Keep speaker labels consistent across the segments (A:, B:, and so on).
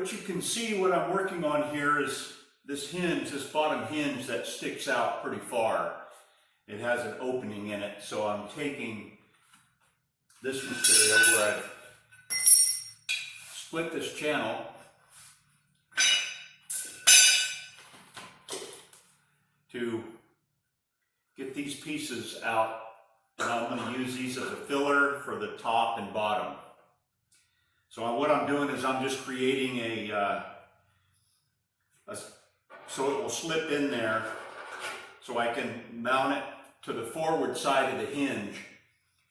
A: what you can see, what I'm working on here is this hinge, this bottom hinge that sticks out pretty far. It has an opening in it, so I'm taking this material where I've split this channel to get these pieces out, and I'm going to use these as a filler for the top and bottom. So what I'm doing is I'm just creating so it will slip in there so I can mount it to the forward side of the hinge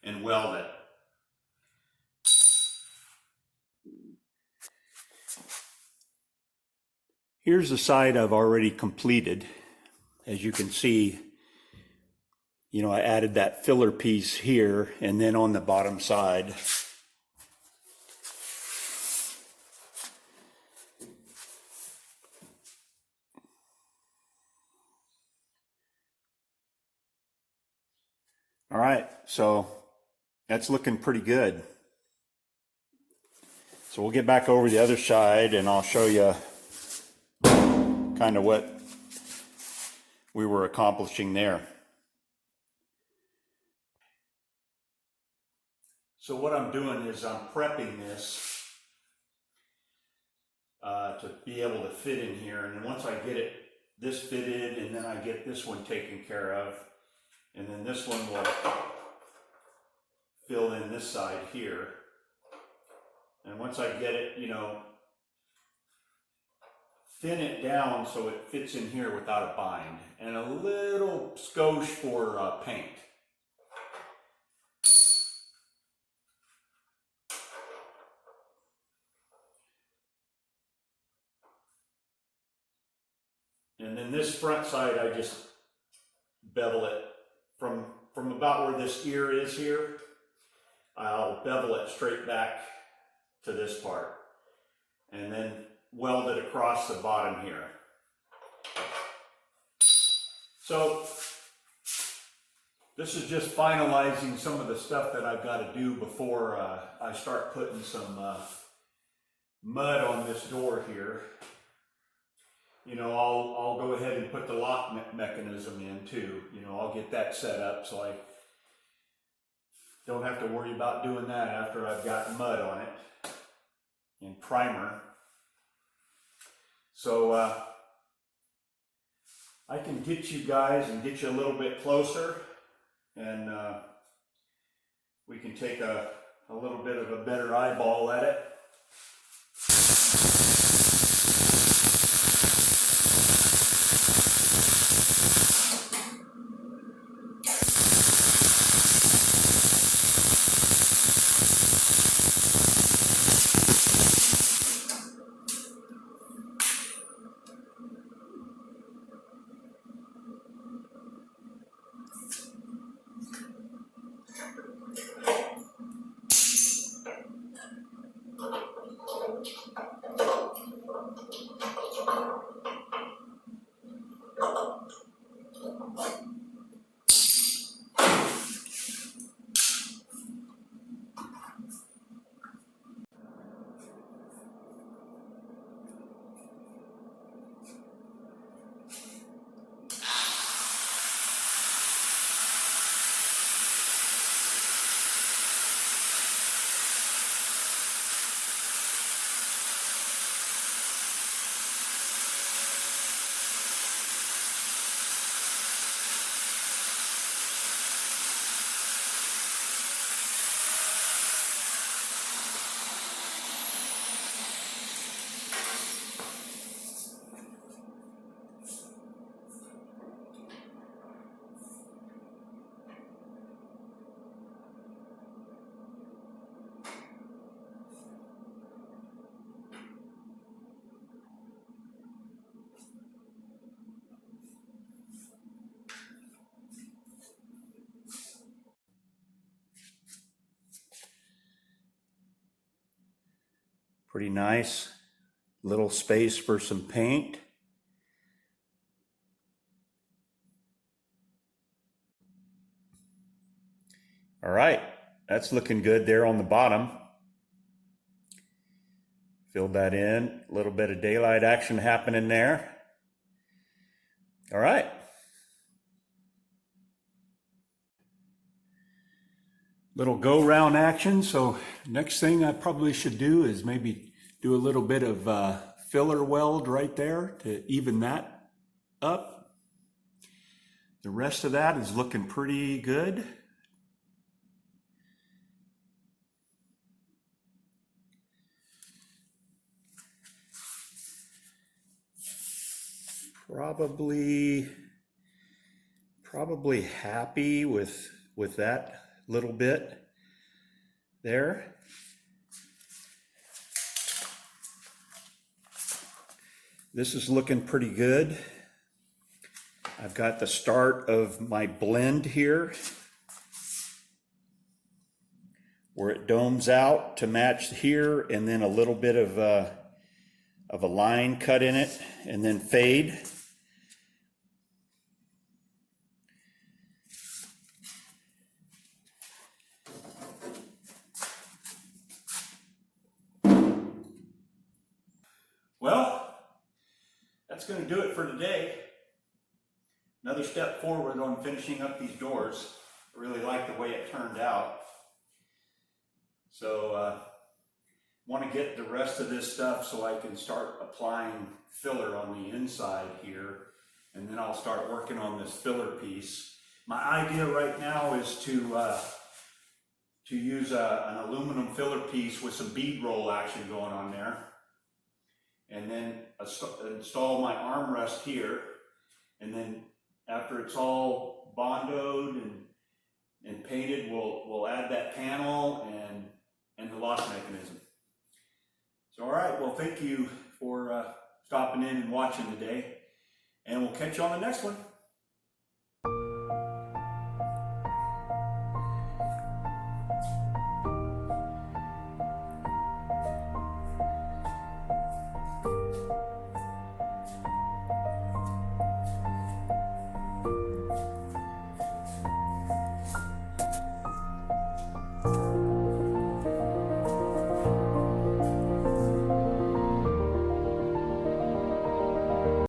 A: and weld it. Here's the side I've already completed. As you can see, I added that filler piece here and then on the bottom side. All right, so that's looking pretty good. So we'll get back over the other side and I'll show you kind of what we were accomplishing there. So what I'm doing is I'm prepping this to be able to fit in here, and then once I get this fitted, and then I get this one taken care of, and then this one will fill in this side here. And once I get it, thin it down so it fits in here without a bind, and a little skosh for paint. And then this front side, I just bevel it from about where this ear is here. I'll bevel it straight back to this part and then weld it across the bottom here. So this is just finalizing some of the stuff that I've got to do before I start putting some mud on this door here. I'll go ahead and put the lock mechanism in too. I'll get that set up so I don't have to worry about doing that after I've got mud on it and primer. So I can get you guys and get you a little bit closer, and we can take a little bit of a better eyeball at it. Pretty nice. Little space for some paint. All right, that's looking good there on the bottom. Filled that in, a little bit of daylight action happening there. All right. Little go round action. So next thing I probably should do is maybe do a little bit of filler weld right there to even that up. The rest of that is looking pretty good. Probably happy with that little bit there. This is looking pretty good. I've got the start of my blend here where it domes out to match here, and then a little bit of a line cut in it, and then fade. Well, that's going to do it for today. Another step forward on finishing up these doors. I really like the way it turned out. So want to get the rest of this stuff so I can start applying filler on the inside here, and then I'll start working on this filler piece. My idea right now is to use an aluminum filler piece with some bead roll action going on there, and then install my armrest here, and then after it's all bondoed and painted, we'll add that panel and the lock mechanism. So, all right, well, thank you for stopping in and watching today, and we'll catch you on the next one.